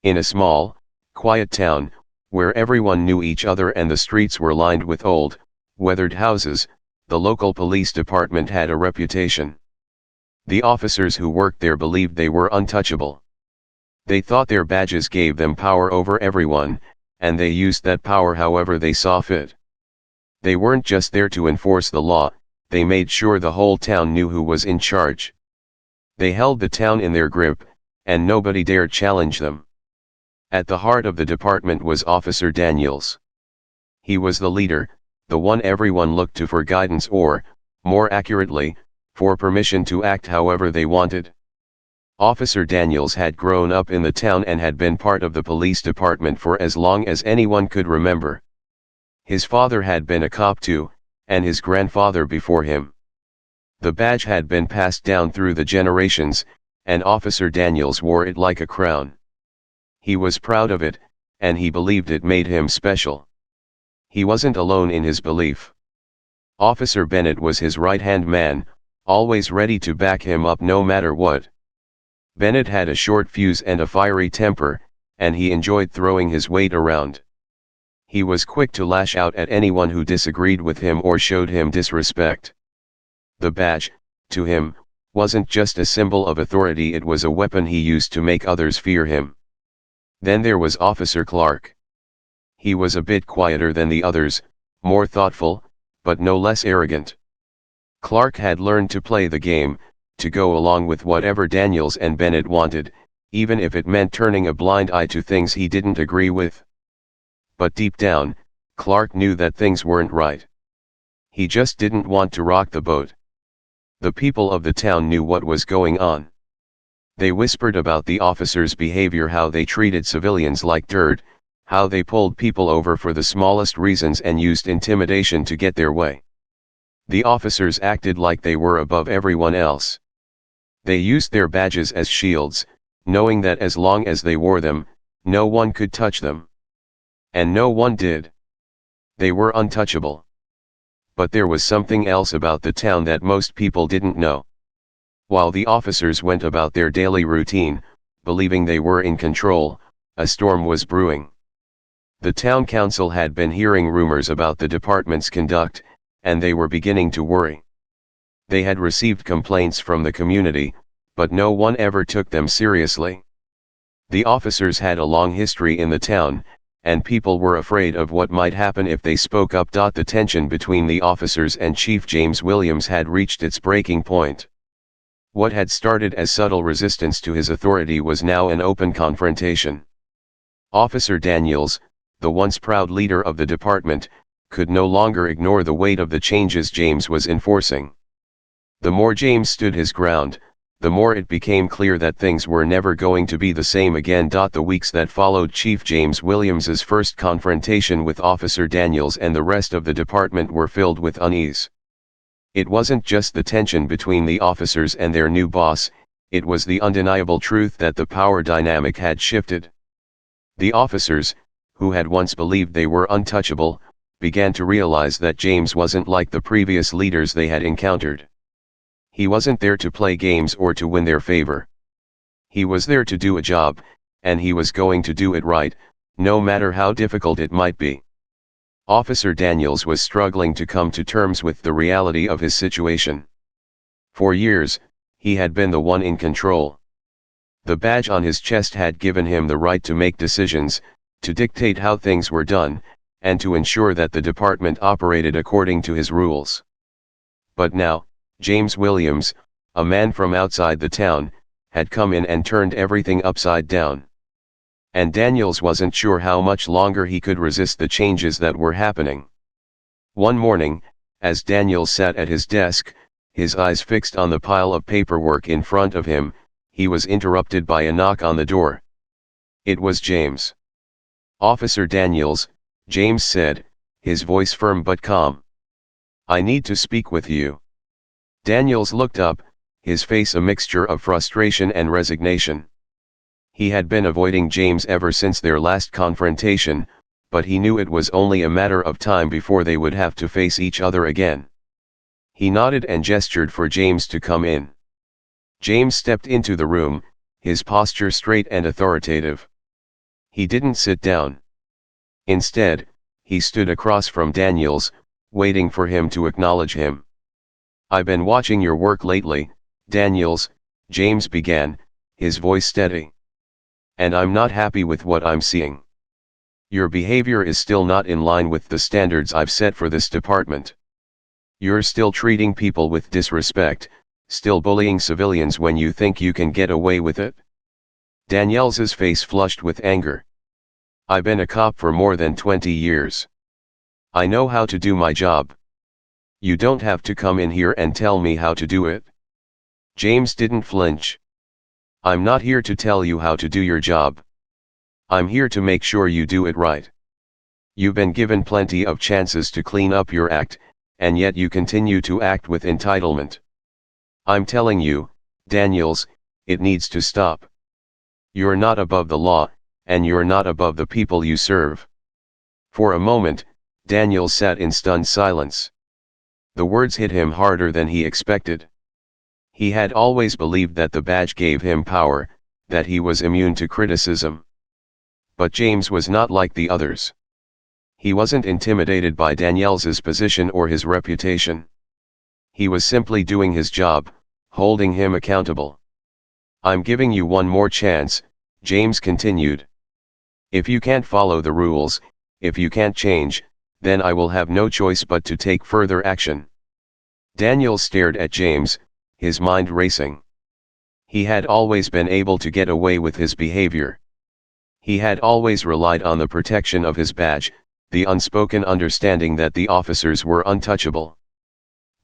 In a small, quiet town, where everyone knew each other and the streets were lined with old, weathered houses, the local police department had a reputation. The officers who worked there believed they were untouchable. They thought their badges gave them power over everyone, and they used that power however they saw fit. They weren't just there to enforce the law, they made sure the whole town knew who was in charge. They held the town in their grip, and nobody dared challenge them. At the heart of the department was Officer Daniels. He was the leader, the one everyone looked to for guidance or, more accurately, for permission to act however they wanted. Officer Daniels had grown up in the town and had been part of the police department for as long as anyone could remember. His father had been a cop too, and his grandfather before him. The badge had been passed down through the generations, and Officer Daniels wore it like a crown. He was proud of it, and he believed it made him special. He wasn't alone in his belief. Officer Bennett was his right-hand man, always ready to back him up no matter what. Bennett had a short fuse and a fiery temper, and he enjoyed throwing his weight around. He was quick to lash out at anyone who disagreed with him or showed him disrespect. The badge, to him, wasn't just a symbol of authority, it was a weapon he used to make others fear him. Then there was Officer Clark. He was a bit quieter than the others, more thoughtful, but no less arrogant. Clark had learned to play the game, to go along with whatever Daniels and Bennett wanted, even if it meant turning a blind eye to things he didn't agree with. But deep down, Clark knew that things weren't right. He just didn't want to rock the boat. The people of the town knew what was going on. They whispered about the officers' behavior, how they treated civilians like dirt, how they pulled people over for the smallest reasons and used intimidation to get their way. The officers acted like they were above everyone else. They used their badges as shields, knowing that as long as they wore them, no one could touch them. And no one did. They were untouchable. But there was something else about the town that most people didn't know. While the officers went about their daily routine, believing they were in control, a storm was brewing. The town council had been hearing rumors about the department's conduct, and they were beginning to worry. They had received complaints from the community, but no one ever took them seriously. The officers had a long history in the town, and people were afraid of what might happen if they spoke up. The tension between the officers and Chief James Williams had reached its breaking point. What had started as subtle resistance to his authority was now an open confrontation. Officer Daniels, the once proud leader of the department, could no longer ignore the weight of the changes James was enforcing. The more James stood his ground, the more it became clear that things were never going to be the same again. The weeks that followed Chief James Williams's first confrontation with Officer Daniels and the rest of the department were filled with unease. It wasn't just the tension between the officers and their new boss, it was the undeniable truth that the power dynamic had shifted. The officers, who had once believed they were untouchable, began to realize that James wasn't like the previous leaders they had encountered. He wasn't there to play games or to win their favor. He was there to do a job, and he was going to do it right, no matter how difficult it might be. Officer Daniels was struggling to come to terms with the reality of his situation. For years, he had been the one in control. The badge on his chest had given him the right to make decisions, to dictate how things were done, and to ensure that the department operated according to his rules. But now, James Williams, a man from outside the town, had come in and turned everything upside down. And Daniels wasn't sure how much longer he could resist the changes that were happening. One morning, as Daniels sat at his desk, his eyes fixed on the pile of paperwork in front of him, he was interrupted by a knock on the door. It was James. "Officer Daniels," James said, his voice firm but calm. "I need to speak with you." Daniels looked up, his face a mixture of frustration and resignation. He had been avoiding James ever since their last confrontation, but he knew it was only a matter of time before they would have to face each other again. He nodded and gestured for James to come in. James stepped into the room, his posture straight and authoritative. He didn't sit down. Instead, he stood across from Daniels, waiting for him to acknowledge him. "I've been watching your work lately, Daniels," James began, his voice steady. "And I'm not happy with what I'm seeing. Your behavior is still not in line with the standards I've set for this department. You're still treating people with disrespect, still bullying civilians when you think you can get away with it." Daniels's face flushed with anger. "I've been a cop for more than 20 years. I know how to do my job. You don't have to come in here and tell me how to do it." James didn't flinch. "I'm not here to tell you how to do your job. I'm here to make sure you do it right. You've been given plenty of chances to clean up your act, and yet you continue to act with entitlement. I'm telling you, Daniels, it needs to stop. You're not above the law, and you're not above the people you serve." For a moment, Daniels sat in stunned silence. The words hit him harder than he expected. He had always believed that the badge gave him power, that he was immune to criticism. But James was not like the others. He wasn't intimidated by Daniels's position or his reputation. He was simply doing his job, holding him accountable. "I'm giving you one more chance," James continued. "If you can't follow the rules, if you can't change, then I will have no choice but to take further action." Daniel stared at James, his mind racing. He had always been able to get away with his behavior. He had always relied on the protection of his badge, the unspoken understanding that the officers were untouchable.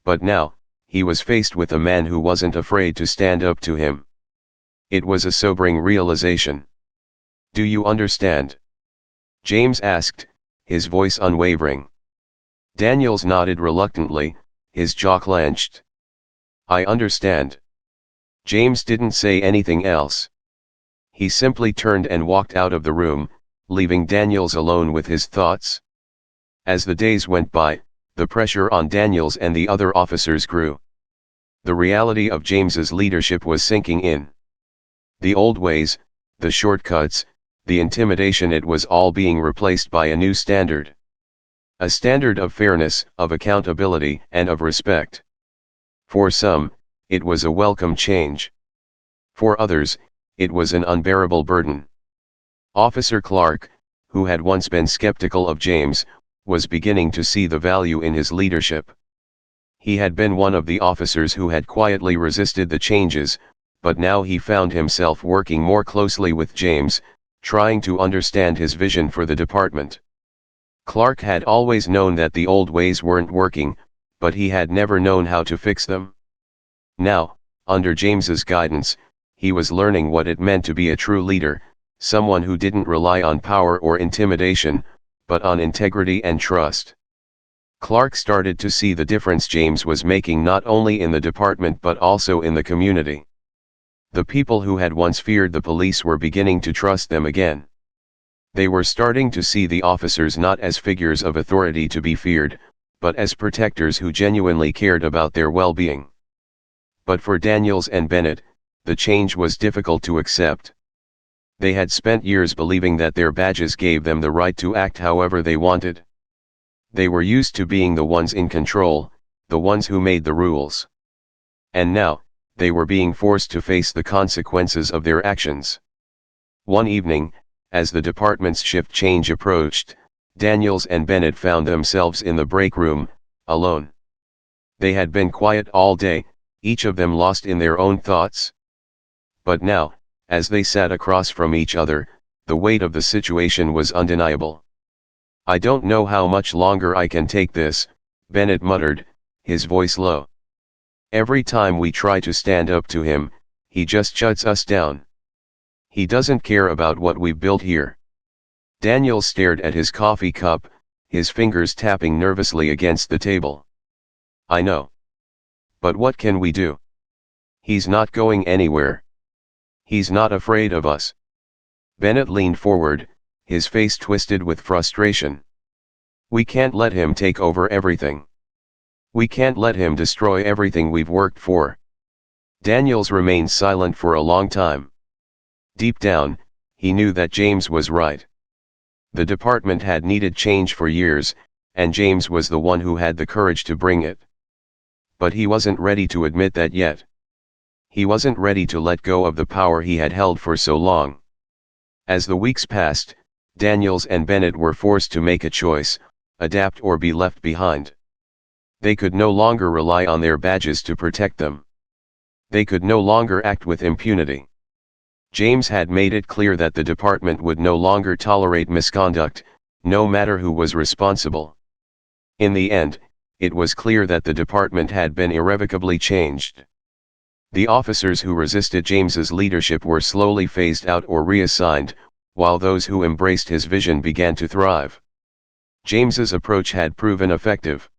But now, he was faced with a man who wasn't afraid to stand up to him. It was a sobering realization. "Do you understand?" James asked, his voice unwavering. Daniels nodded reluctantly, his jaw clenched. "I understand." James didn't say anything else. He simply turned and walked out of the room, leaving Daniels alone with his thoughts. As the days went by, the pressure on Daniels and the other officers grew. The reality of James's leadership was sinking in. The old ways, the shortcuts, the intimidation, it was all being replaced by a new standard. A standard of fairness, of accountability, and of respect. For some, it was a welcome change. For others, it was an unbearable burden. Officer Clark, who had once been skeptical of James, was beginning to see the value in his leadership. He had been one of the officers who had quietly resisted the changes, but now he found himself working more closely with James, trying to understand his vision for the department. Clark had always known that the old ways weren't working, but he had never known how to fix them. Now, under James's guidance, he was learning what it meant to be a true leader, someone who didn't rely on power or intimidation, but on integrity and trust. Clark started to see the difference James was making not only in the department but also in the community. The people who had once feared the police were beginning to trust them again. They were starting to see the officers not as figures of authority to be feared, but as protectors who genuinely cared about their well-being. But for Daniels and Bennett, the change was difficult to accept. They had spent years believing that their badges gave them the right to act however they wanted. They were used to being the ones in control, the ones who made the rules. And now, they were being forced to face the consequences of their actions. One evening, as the department's shift change approached, Daniels and Bennett found themselves in the break room, alone. They had been quiet all day, each of them lost in their own thoughts. But now, as they sat across from each other, the weight of the situation was undeniable. "I don't know how much longer I can take this," Bennett muttered, his voice low. "Every time we try to stand up to him, he just shuts us down. He doesn't care about what we've built here." Daniel stared at his coffee cup, his fingers tapping nervously against the table. "I know. But what can we do? He's not going anywhere. He's not afraid of us." Bennett leaned forward, his face twisted with frustration. "We can't let him take over everything. We can't let him destroy everything we've worked for." Daniels remained silent for a long time. Deep down, he knew that James was right. The department had needed change for years, and James was the one who had the courage to bring it. But he wasn't ready to admit that yet. He wasn't ready to let go of the power he had held for so long. As the weeks passed, Daniels and Bennett were forced to make a choice: adapt or be left behind. They could no longer rely on their badges to protect them. They could no longer act with impunity. James had made it clear that the department would no longer tolerate misconduct, no matter who was responsible. In the end, it was clear that the department had been irrevocably changed. The officers who resisted James's leadership were slowly phased out or reassigned, while those who embraced his vision began to thrive. James's approach had proven effective.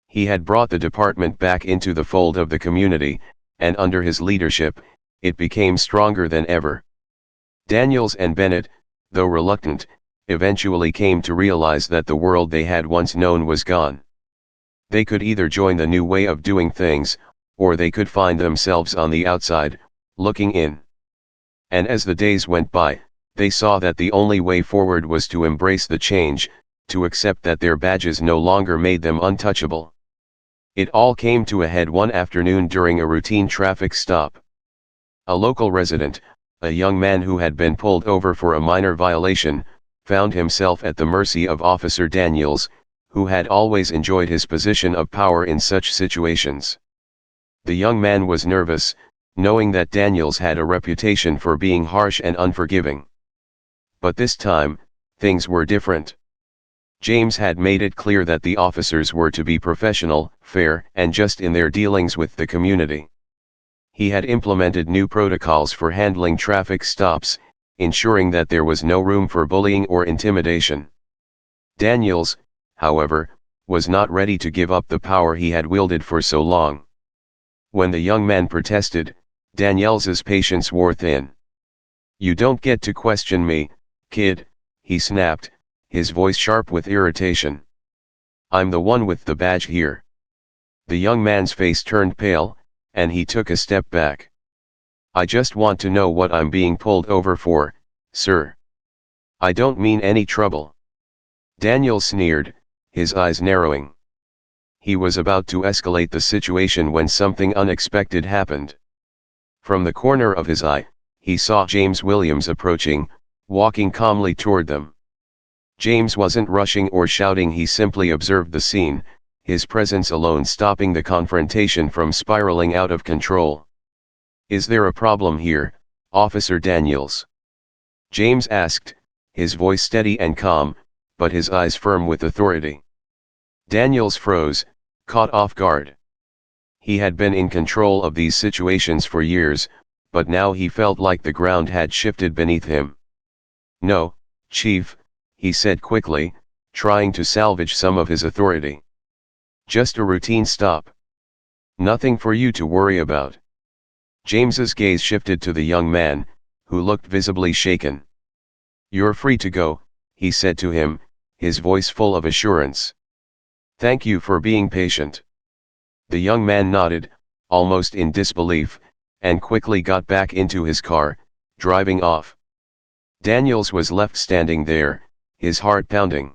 He had brought the department back into the fold of the community, and under his leadership, it became stronger than ever. Daniels and Bennett, though reluctant, eventually came to realize that the world they had once known was gone. They could either join the new way of doing things, or they could find themselves on the outside, looking in. And as the days went by, they saw that the only way forward was to embrace the change, to accept that their badges no longer made them untouchable. It all came to a head one afternoon during a routine traffic stop. A local resident, a young man who had been pulled over for a minor violation, found himself at the mercy of Officer Daniels, who had always enjoyed his position of power in such situations. The young man was nervous, knowing that Daniels had a reputation for being harsh and unforgiving. But this time, things were different. James had made it clear that the officers were to be professional, fair, and just in their dealings with the community. He had implemented new protocols for handling traffic stops, ensuring that there was no room for bullying or intimidation. Daniels, however, was not ready to give up the power he had wielded for so long. When the young man protested, Daniels's patience wore thin. "You don't get to question me, kid," he snapped, his voice sharp with irritation. "I'm the one with the badge here." The young man's face turned pale, and he took a step back. "I just want to know what I'm being pulled over for, sir. I don't mean any trouble." Daniel sneered, his eyes narrowing. He was about to escalate the situation when something unexpected happened. From the corner of his eye, he saw James Williams approaching, walking calmly toward them. James wasn't rushing or shouting, he simply observed the scene, his presence alone stopping the confrontation from spiraling out of control. "Is there a problem here, Officer Daniels?" James asked, his voice steady and calm, but his eyes firm with authority. Daniels froze, caught off guard. He had been in control of these situations for years, but now he felt like the ground had shifted beneath him. "No, Chief," he said quickly, trying to salvage some of his authority. "Just a routine stop. Nothing for you to worry about." James's gaze shifted to the young man, who looked visibly shaken. "You're free to go," he said to him, his voice full of assurance. "Thank you for being patient." The young man nodded, almost in disbelief, and quickly got back into his car, driving off. Daniels was left standing there, his heart pounding.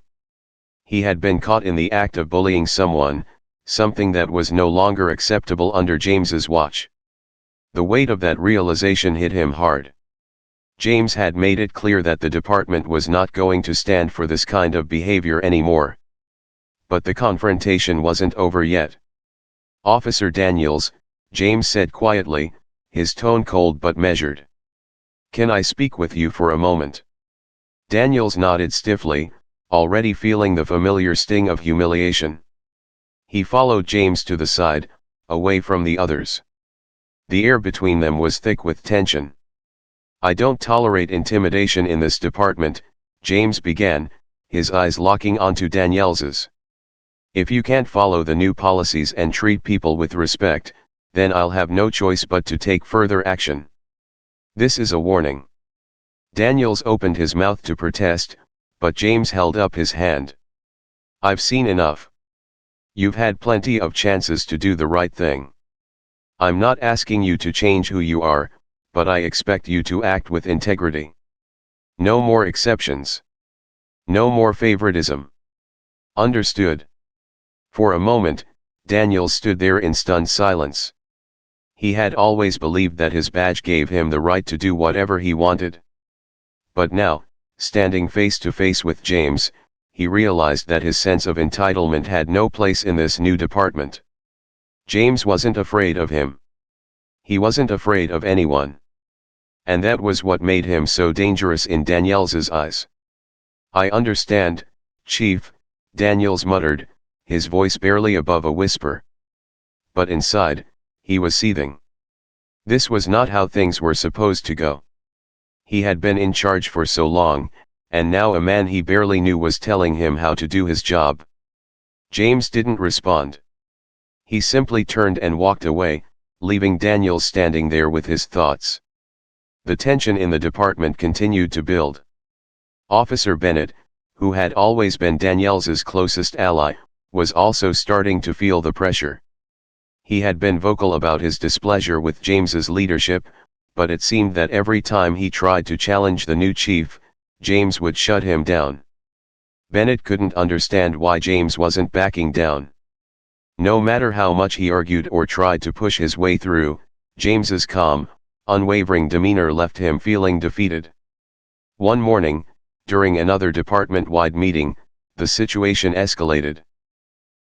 He had been caught in the act of bullying someone, something that was no longer acceptable under James's watch. The weight of that realization hit him hard. James had made it clear that the department was not going to stand for this kind of behavior anymore. But the confrontation wasn't over yet. "Officer Daniels," James said quietly, his tone cold but measured. "Can I speak with you for a moment?" Daniels nodded stiffly, already feeling the familiar sting of humiliation. He followed James to the side, away from the others. The air between them was thick with tension. "I don't tolerate intimidation in this department," James began, his eyes locking onto Daniels's. "If you can't follow the new policies and treat people with respect, then I'll have no choice but to take further action. This is a warning." Daniels opened his mouth to protest, but James held up his hand. "I've seen enough. You've had plenty of chances to do the right thing. I'm not asking you to change who you are, but I expect you to act with integrity. No more exceptions. No more favoritism. Understood. For a moment, Daniel stood there in stunned silence. He had always believed that his badge gave him the right to do whatever he wanted. But now, standing face to face with James, he realized that his sense of entitlement had no place in this new department. James wasn't afraid of him. He wasn't afraid of anyone. And that was what made him so dangerous in Daniel's eyes. "I understand, Chief," Daniels muttered, his voice barely above a whisper. But inside, he was seething. This was not how things were supposed to go. He had been in charge for so long, and now a man he barely knew was telling him how to do his job. James didn't respond. He simply turned and walked away, leaving Daniel standing there with his thoughts. The tension in the department continued to build. Officer Bennett, who had always been Daniel's closest ally, was also starting to feel the pressure. He had been vocal about his displeasure with James's leadership, but it seemed that every time he tried to challenge the new chief, James would shut him down. Bennett couldn't understand why James wasn't backing down. No matter how much he argued or tried to push his way through, James's calm, unwavering demeanor left him feeling defeated. One morning, during another department-wide meeting, the situation escalated.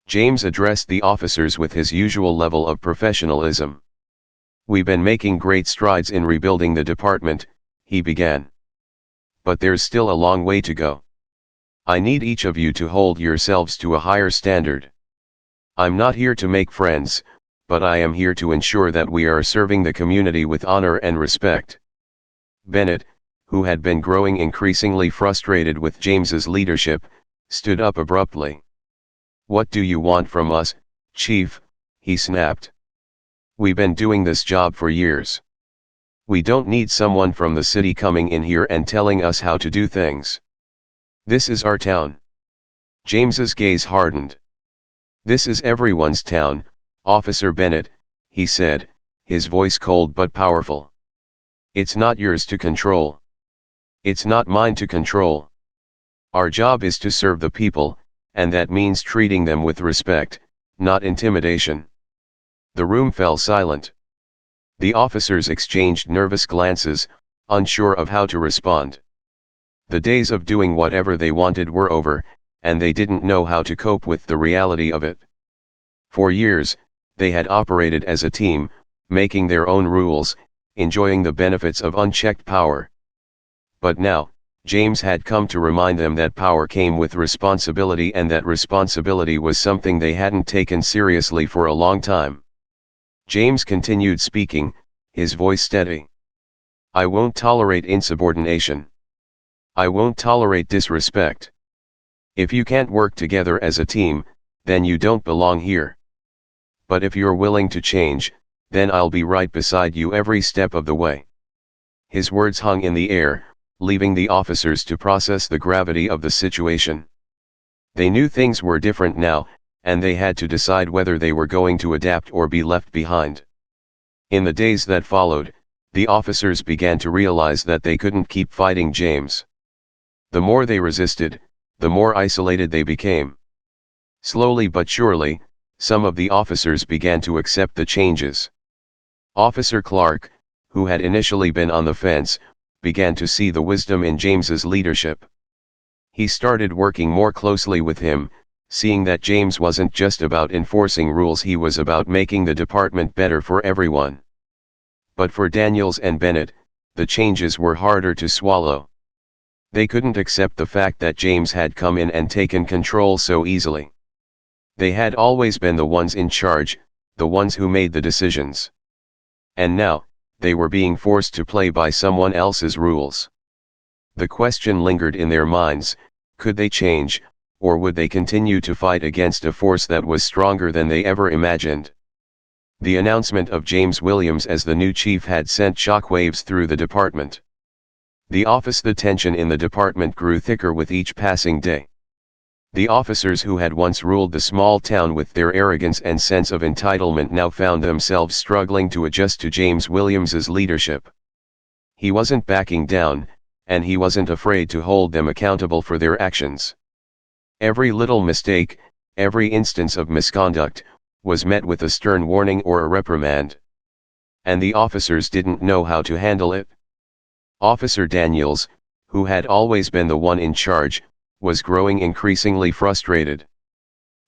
James addressed the officers with his usual level of professionalism. "We've been making great strides in rebuilding the department," he began. "But there's still a long way to go. I need each of you to hold yourselves to a higher standard. I'm not here to make friends, but I am here to ensure that we are serving the community with honor and respect." Bennett, who had been growing increasingly frustrated with James's leadership, stood up abruptly. "What do you want from us, Chief?" he snapped. "We've been doing this job for years. We don't need someone from the city coming in here and telling us how to do things. This is our town." James's gaze hardened. "This is everyone's town, Officer Bennett," he said, his voice cold but powerful. "It's not yours to control. It's not mine to control. Our job is to serve the people, and that means treating them with respect, not intimidation." The room fell silent. The officers exchanged nervous glances, unsure of how to respond. The days of doing whatever they wanted were over, and they didn't know how to cope with the reality of it. For years, they had operated as a team, making their own rules, enjoying the benefits of unchecked power. But now, James had come to remind them that power came with responsibility, and that responsibility was something they hadn't taken seriously for a long time. James continued speaking, his voice steady. "I won't tolerate insubordination. I won't tolerate disrespect. If you can't work together as a team, then you don't belong here. But if you're willing to change, then I'll be right beside you every step of the way." His words hung in the air, leaving the officers to process the gravity of the situation. They knew things were different now, and they had to decide whether they were going to adapt or be left behind. In the days that followed, the officers began to realize that they couldn't keep fighting James. The more they resisted, the more isolated they became. Slowly but surely, some of the officers began to accept the changes. Officer Clark, who had initially been on the fence, began to see the wisdom in James's leadership. He started working more closely with him, seeing that James wasn't just about enforcing rules, he was about making the department better for everyone. But for Daniels and Bennett, the changes were harder to swallow. They couldn't accept the fact that James had come in and taken control so easily. They had always been the ones in charge, the ones who made the decisions. And now, they were being forced to play by someone else's rules. The question lingered in their minds: could they change, or would they continue to fight against a force that was stronger than they ever imagined? The announcement of James Williams as the new chief had sent shockwaves through the department. The tension in the department grew thicker with each passing day. The officers who had once ruled the small town with their arrogance and sense of entitlement now found themselves struggling to adjust to James Williams's leadership. He wasn't backing down, and he wasn't afraid to hold them accountable for their actions. Every little mistake, every instance of misconduct, was met with a stern warning or a reprimand. And the officers didn't know how to handle it. Officer Daniels, who had always been the one in charge, was growing increasingly frustrated.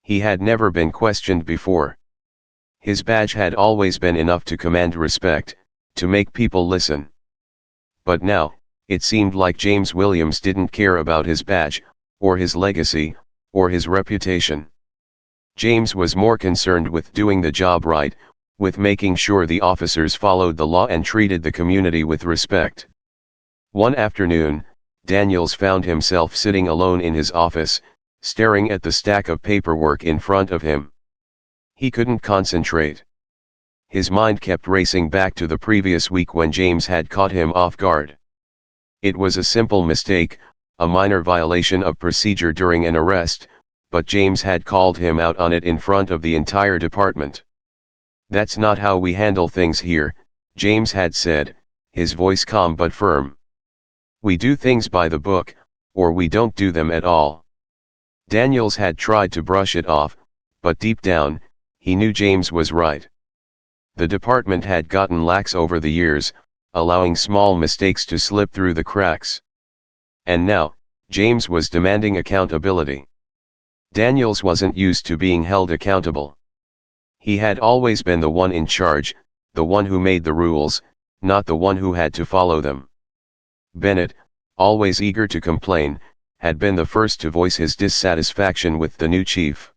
He had never been questioned before. His badge had always been enough to command respect, to make people listen. But now, it seemed like James Williams didn't care about his badge, or his legacy, or his reputation. James was more concerned with doing the job right, with making sure the officers followed the law and treated the community with respect. One afternoon, Daniels found himself sitting alone in his office, staring at the stack of paperwork in front of him. He couldn't concentrate. His mind kept racing back to the previous week when James had caught him off guard. It was a simple mistake, a minor violation of procedure during an arrest, but James had called him out on it in front of the entire department. "That's not how we handle things here," James had said, his voice calm but firm. "We do things by the book, or we don't do them at all." Daniels had tried to brush it off, but deep down, he knew James was right. The department had gotten lax over the years, allowing small mistakes to slip through the cracks. And now, James was demanding accountability. Daniels wasn't used to being held accountable. He had always been the one in charge, the one who made the rules, not the one who had to follow them. Bennett, always eager to complain, had been the first to voice his dissatisfaction with the new chief.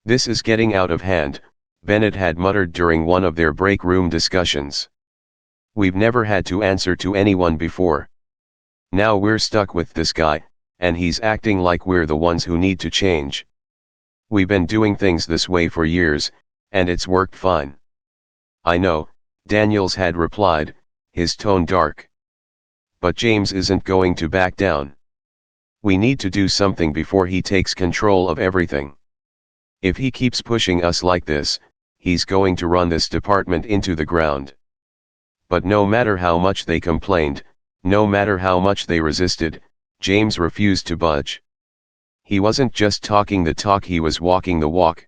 "This is getting out of hand," Bennett had muttered during one of their break room discussions. "We've never had to answer to anyone before. Now we're stuck with this guy, and he's acting like we're the ones who need to change. We've been doing things this way for years, and it's worked fine." "I know," Daniels had replied, his tone dark. "But James isn't going to back down. We need to do something before he takes control of everything. If he keeps pushing us like this, he's going to run this department into the ground." But no matter how much they complained, no matter how much they resisted, James refused to budge. He wasn't just talking the talk, he was walking the walk.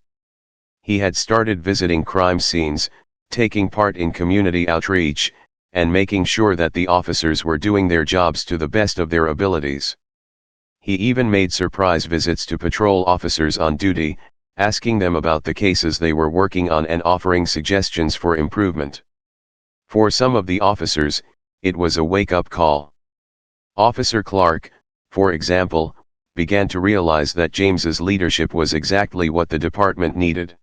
He had started visiting crime scenes, taking part in community outreach, and making sure that the officers were doing their jobs to the best of their abilities. He even made surprise visits to patrol officers on duty, asking them about the cases they were working on and offering suggestions for improvement. For some of the officers, it was a wake-up call. Officer Clark, for example, began to realize that James's leadership was exactly what the department needed.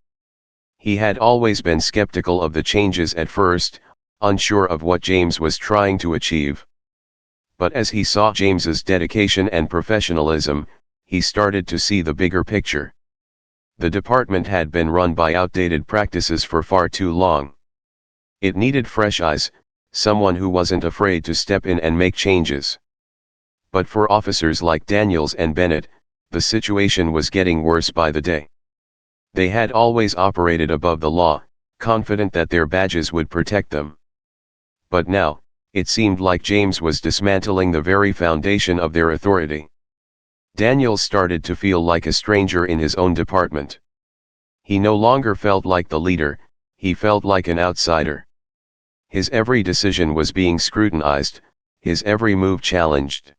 He had always been skeptical of the changes at first, unsure of what James was trying to achieve. But as he saw James's dedication and professionalism, he started to see the bigger picture. The department had been run by outdated practices for far too long. It needed fresh eyes, someone who wasn't afraid to step in and make changes. But for officers like Daniels and Bennett, the situation was getting worse by the day. They had always operated above the law, confident that their badges would protect them. But now, it seemed like James was dismantling the very foundation of their authority. Daniels started to feel like a stranger in his own department. He no longer felt like the leader, he felt like an outsider. His every decision was being scrutinized, his every move challenged.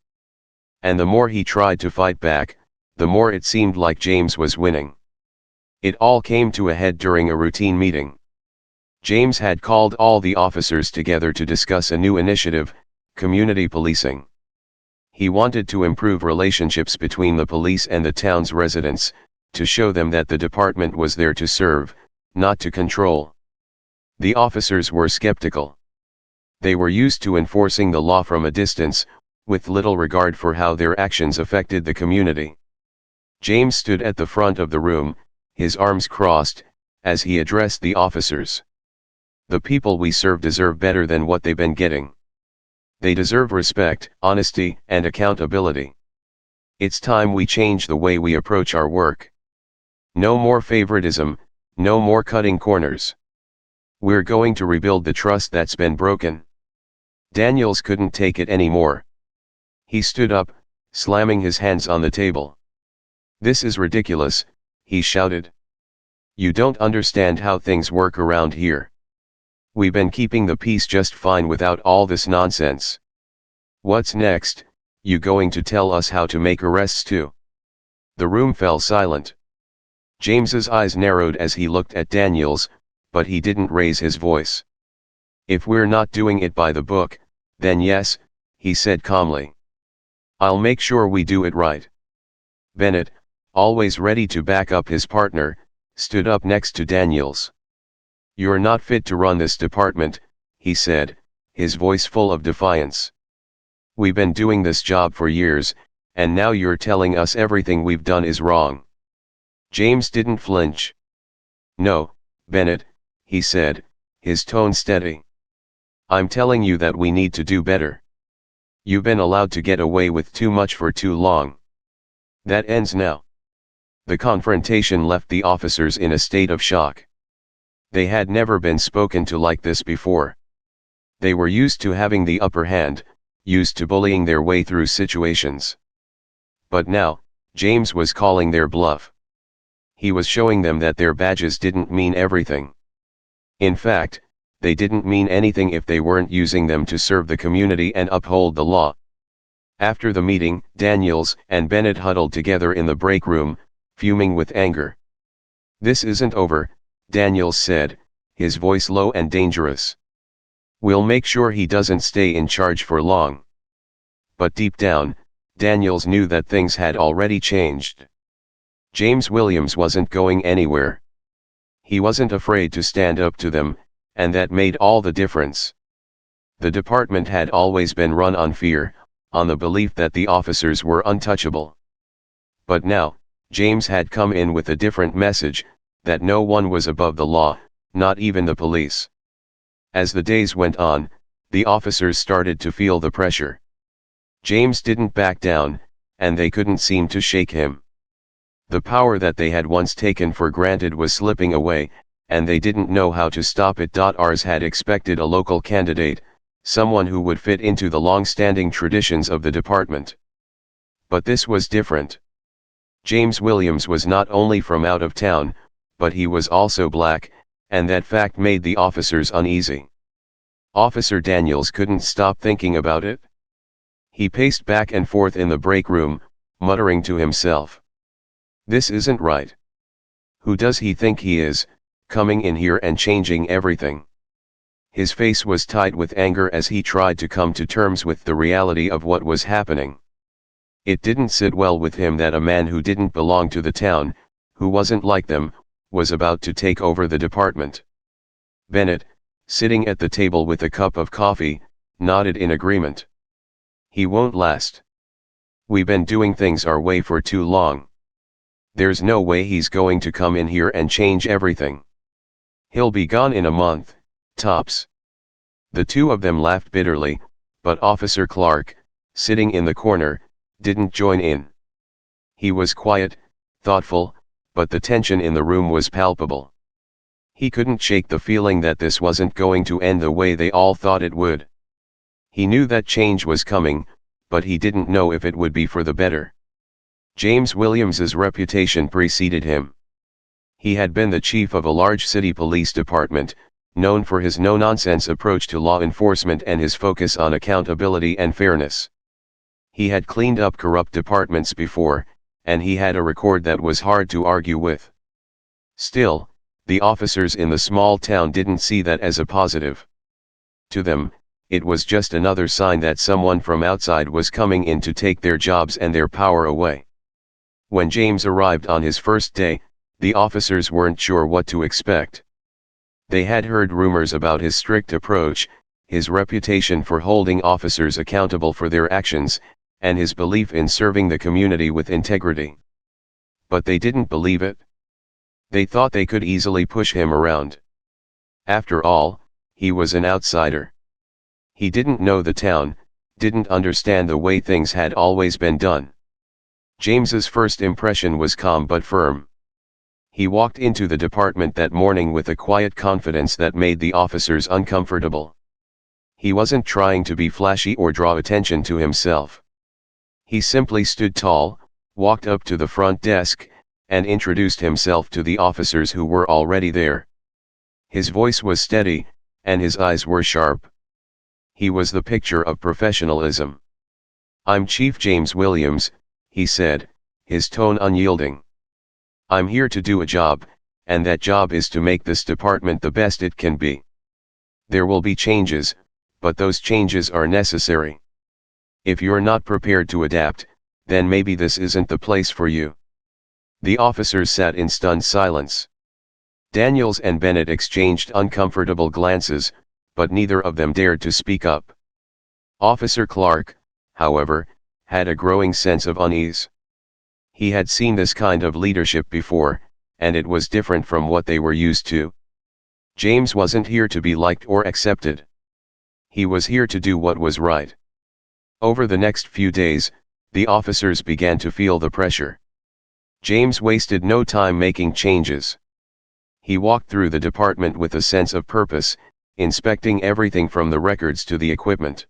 And the more he tried to fight back, the more it seemed like James was winning. It all came to a head during a routine meeting. James had called all the officers together to discuss a new initiative, community policing. He wanted to improve relationships between the police and the town's residents, to show them that the department was there to serve, not to control. The officers were skeptical. They were used to enforcing the law from a distance, with little regard for how their actions affected the community. James stood at the front of the room, his arms crossed, as he addressed the officers. "The people we serve deserve better than what they've been getting. They deserve respect, honesty, and accountability. It's time we change the way we approach our work. No more favoritism, no more cutting corners. We're going to rebuild the trust that's been broken." Daniels couldn't take it anymore. He stood up, slamming his hands on the table. "This is ridiculous," he shouted. "You don't understand how things work around here. We've been keeping the peace just fine without all this nonsense. What's next? You going to tell us how to make arrests too?" The room fell silent. James's eyes narrowed as he looked at Daniels, but he didn't raise his voice. "If we're not doing it by the book, then yes," he said calmly. "I'll make sure we do it right." Bennett, always ready to back up his partner, stood up next to Daniels. "You're not fit to run this department," he said, his voice full of defiance. "We've been doing this job for years, and now you're telling us everything we've done is wrong." James didn't flinch. "No, Bennett," he said, his tone steady. "I'm telling you that we need to do better. You've been allowed to get away with too much for too long. That ends now." The confrontation left the officers in a state of shock. They had never been spoken to like this before. They were used to having the upper hand, used to bullying their way through situations. But now, James was calling their bluff. He was showing them that their badges didn't mean everything. In fact, they didn't mean anything if they weren't using them to serve the community and uphold the law. After the meeting, Daniels and Bennett huddled together in the break room, fuming with anger. "This isn't over," Daniels said, his voice low and dangerous. "We'll make sure he doesn't stay in charge for long." But deep down, Daniels knew that things had already changed. James Williams wasn't going anywhere. He wasn't afraid to stand up to them, and that made all the difference. The department had always been run on fear, on the belief that the officers were untouchable. But now, James had come in with a different message, that no one was above the law, not even the police. As the days went on, the officers started to feel the pressure. James didn't back down, and they couldn't seem to shake him. The power that they had once taken for granted was slipping away, and they didn't know how to stop it. Ours had expected a local candidate, someone who would fit into the long-standing traditions of the department. But this was different. James Williams was not only from out of town, but he was also black, and that fact made the officers uneasy. Officer Daniels couldn't stop thinking about it. He paced back and forth in the break room, muttering to himself. "This isn't right. Who does he think he is, coming in here and changing everything?" His face was tight with anger as he tried to come to terms with the reality of what was happening. It didn't sit well with him that a man who didn't belong to the town, who wasn't like them, was about to take over the department. Bennett, sitting at the table with a cup of coffee, nodded in agreement. "He won't last. We've been doing things our way for too long. There's no way he's going to come in here and change everything. He'll be gone in a month, tops." The two of them laughed bitterly, but Officer Clark, sitting in the corner, didn't join in. He was quiet, thoughtful, but the tension in the room was palpable. He couldn't shake the feeling that this wasn't going to end the way they all thought it would. He knew that change was coming, but he didn't know if it would be for the better. James Williams's reputation preceded him. He had been the chief of a large city police department, known for his no-nonsense approach to law enforcement and his focus on accountability and fairness. He had cleaned up corrupt departments before, and he had a record that was hard to argue with. Still, the officers in the small town didn't see that as a positive. To them, it was just another sign that someone from outside was coming in to take their jobs and their power away. When James arrived on his first day, the officers weren't sure what to expect. They had heard rumors about his strict approach, his reputation for holding officers accountable for their actions, and his belief in serving the community with integrity. But they didn't believe it. They thought they could easily push him around. After all, he was an outsider. He didn't know the town, didn't understand the way things had always been done. James's first impression was calm but firm. He walked into the department that morning with a quiet confidence that made the officers uncomfortable. He wasn't trying to be flashy or draw attention to himself. He simply stood tall, walked up to the front desk, and introduced himself to the officers who were already there. His voice was steady, and his eyes were sharp. He was the picture of professionalism. "I'm Chief James Williams," he said, his tone unyielding. "I'm here to do a job, and that job is to make this department the best it can be. There will be changes, but those changes are necessary. If you're not prepared to adapt, then maybe this isn't the place for you." The officers sat in stunned silence. Daniels and Bennett exchanged uncomfortable glances, but neither of them dared to speak up. Officer Clark, however, had a growing sense of unease. He had seen this kind of leadership before, and it was different from what they were used to. James wasn't here to be liked or accepted. He was here to do what was right. Over the next few days, the officers began to feel the pressure. James wasted no time making changes. He walked through the department with a sense of purpose, inspecting everything from the records to the equipment.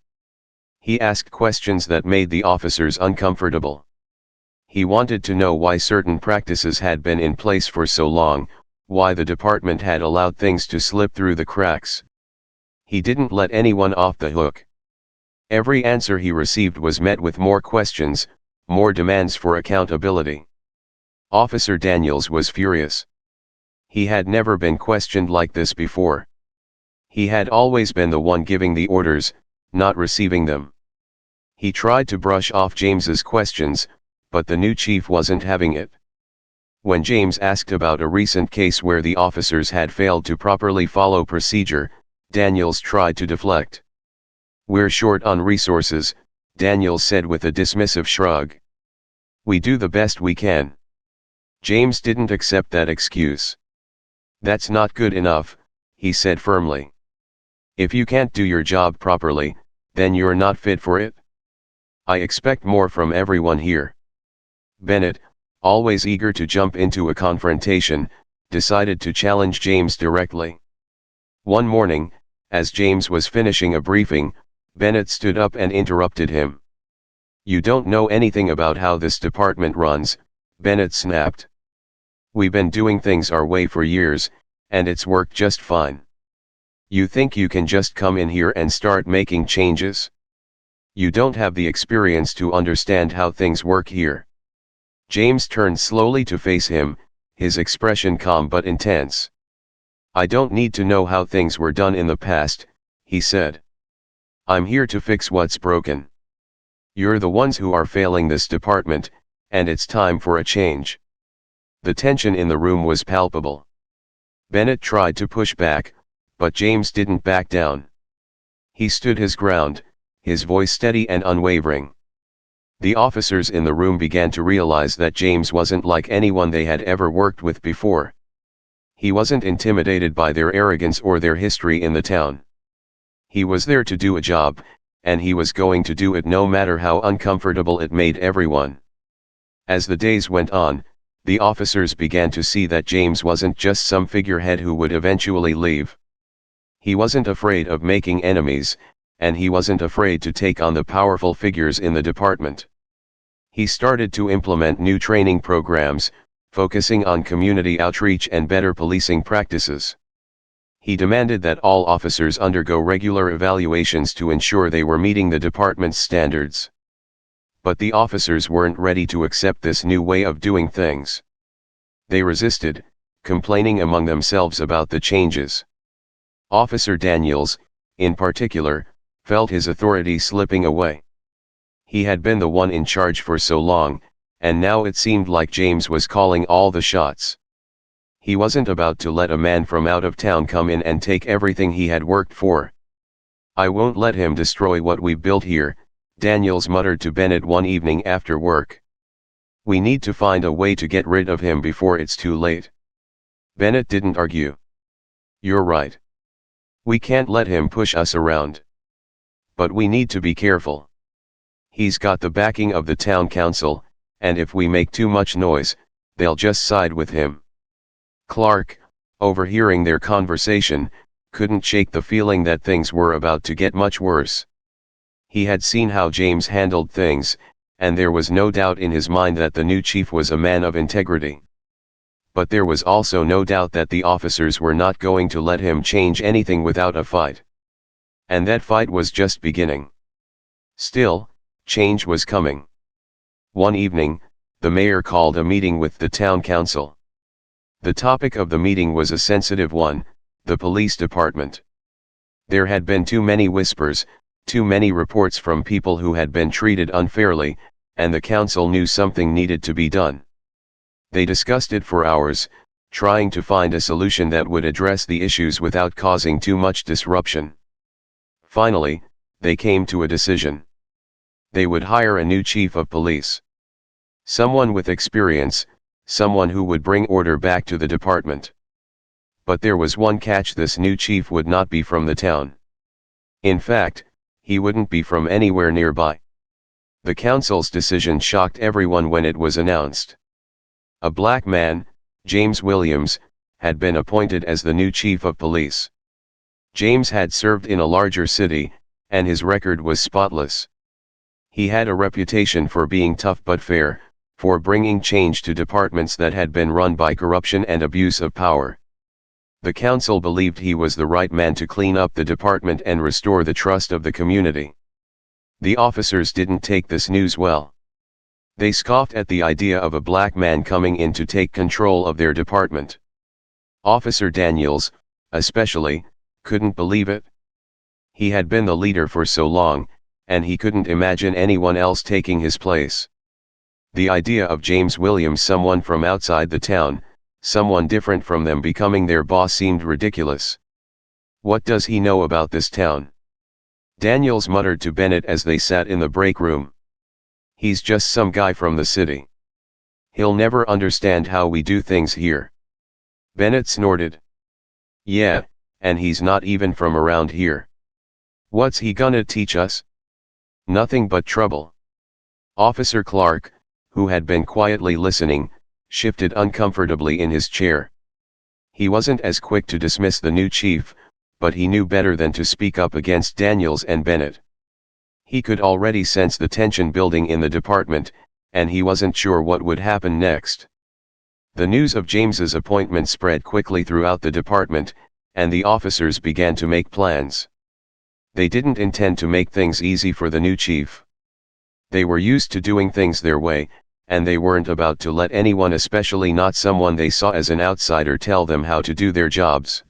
He asked questions that made the officers uncomfortable. He wanted to know why certain practices had been in place for so long, why the department had allowed things to slip through the cracks. He didn't let anyone off the hook. Every answer he received was met with more questions, more demands for accountability. Officer Daniels was furious. He had never been questioned like this before. He had always been the one giving the orders, not receiving them. He tried to brush off James's questions, but the new chief wasn't having it. When James asked about a recent case where the officers had failed to properly follow procedure, Daniels tried to deflect. "We're short on resources," Daniels said with a dismissive shrug. "We do the best we can." James didn't accept that excuse. "That's not good enough," he said firmly. "If you can't do your job properly, then you're not fit for it. I expect more from everyone here." Bennett, always eager to jump into a confrontation, decided to challenge James directly. One morning, as James was finishing a briefing, Bennett stood up and interrupted him. "You don't know anything about how this department runs," Bennett snapped. "We've been doing things our way for years, and it's worked just fine. You think you can just come in here and start making changes? You don't have the experience to understand how things work here." James turned slowly to face him, his expression calm but intense. "I don't need to know how things were done in the past," he said. "I'm here to fix what's broken. You're the ones who are failing this department, and it's time for a change." The tension in the room was palpable. Bennett tried to push back, but James didn't back down. He stood his ground, his voice steady and unwavering. The officers in the room began to realize that James wasn't like anyone they had ever worked with before. He wasn't intimidated by their arrogance or their history in the town. He was there to do a job, and he was going to do it no matter how uncomfortable it made everyone. As the days went on, the officers began to see that James wasn't just some figurehead who would eventually leave. He wasn't afraid of making enemies, and he wasn't afraid to take on the powerful figures in the department. He started to implement new training programs, focusing on community outreach and better policing practices. He demanded that all officers undergo regular evaluations to ensure they were meeting the department's standards. But the officers weren't ready to accept this new way of doing things. They resisted, complaining among themselves about the changes. Officer Daniels, in particular, felt his authority slipping away. He had been the one in charge for so long, and now it seemed like James was calling all the shots. He wasn't about to let a man from out of town come in and take everything he had worked for. "I won't let him destroy what we've built here," Daniels muttered to Bennett one evening after work. "We need to find a way to get rid of him before it's too late." Bennett didn't argue. "You're right. We can't let him push us around. But we need to be careful. He's got the backing of the town council, and if we make too much noise, they'll just side with him." Clark, overhearing their conversation, couldn't shake the feeling that things were about to get much worse. He had seen how James handled things, and there was no doubt in his mind that the new chief was a man of integrity. But there was also no doubt that the officers were not going to let him change anything without a fight. And that fight was just beginning. Still, change was coming. One evening, the mayor called a meeting with the town council. The topic of the meeting was a sensitive one: the police department. There had been too many whispers, too many reports from people who had been treated unfairly, and the council knew something needed to be done. They discussed it for hours, trying to find a solution that would address the issues without causing too much disruption. Finally, they came to a decision. They would hire a new chief of police. Someone with experience, someone who would bring order back to the department. But there was one catch: this new chief would not be from the town. In fact, he wouldn't be from anywhere nearby. The council's decision shocked everyone when it was announced. A black man, James Williams, had been appointed as the new chief of police. James had served in a larger city, and his record was spotless. He had a reputation for being tough but fair, for bringing change to departments that had been run by corruption and abuse of power. The council believed he was the right man to clean up the department and restore the trust of the community. The officers didn't take this news well. They scoffed at the idea of a black man coming in to take control of their department. Officer Daniels, especially, couldn't believe it. He had been the leader for so long, and he couldn't imagine anyone else taking his place. The idea of James Williams, someone from outside the town, someone different from them, becoming their boss seemed ridiculous. What does he know about this town? Daniels muttered to Bennett as they sat in the break room. He's just some guy from the city. He'll never understand how we do things here. Bennett snorted. Yeah, and he's not even from around here. What's he gonna teach us? Nothing but trouble. Officer Clark, who had been quietly listening, shifted uncomfortably in his chair. He wasn't as quick to dismiss the new chief, but he knew better than to speak up against Daniels and Bennett. He could already sense the tension building in the department, and he wasn't sure what would happen next. The news of James's appointment spread quickly throughout the department, and the officers began to make plans. They didn't intend to make things easy for the new chief. They were used to doing things their way, and they weren't about to let anyone, especially not someone they saw as an outsider, tell them how to do their jobs.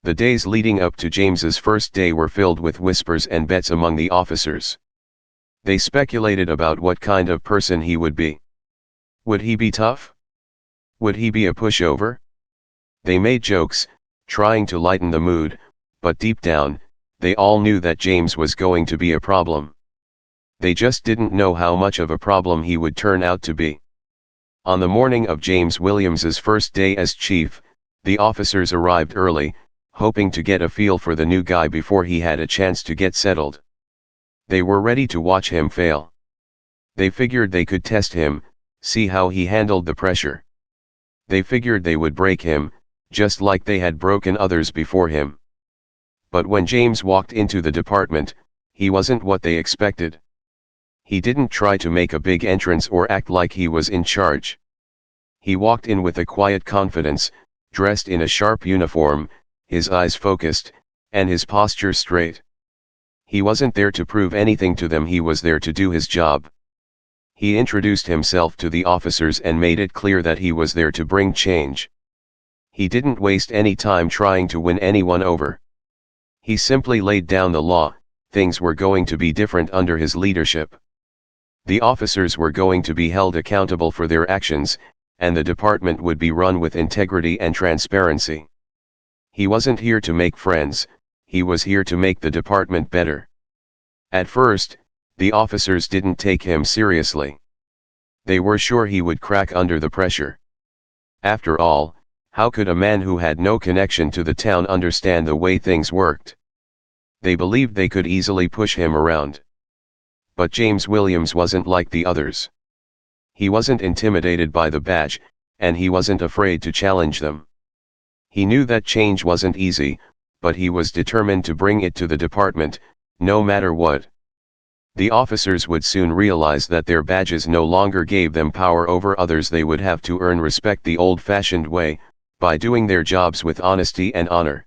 The days leading up to James's first day were filled with whispers and bets among the officers. They speculated about what kind of person he would be. Would he be tough? Would he be a pushover? They made jokes, trying to lighten the mood, but deep down, they all knew that James was going to be a problem. They just didn't know how much of a problem he would turn out to be. On the morning of James Williams's first day as chief, the officers arrived early, hoping to get a feel for the new guy before he had a chance to get settled. They were ready to watch him fail. They figured they could test him, see how he handled the pressure. They figured they would break him, just like they had broken others before him. But when James walked into the department, he wasn't what they expected. He didn't try to make a big entrance or act like he was in charge. He walked in with a quiet confidence, dressed in a sharp uniform, his eyes focused, and his posture straight. He wasn't there to prove anything to them, he was there to do his job. He introduced himself to the officers and made it clear that he was there to bring change. He didn't waste any time trying to win anyone over. He simply laid down the law. Things were going to be different under his leadership. The officers were going to be held accountable for their actions, and the department would be run with integrity and transparency. He wasn't here to make friends, he was here to make the department better. At first, the officers didn't take him seriously. They were sure he would crack under the pressure. After all, how could a man who had no connection to the town understand the way things worked? They believed they could easily push him around. But James Williams wasn't like the others. He wasn't intimidated by the badge, and he wasn't afraid to challenge them. He knew that change wasn't easy, but he was determined to bring it to the department, no matter what. The officers would soon realize that their badges no longer gave them power over others. They would have to earn respect the old-fashioned way, by doing their jobs with honesty and honor.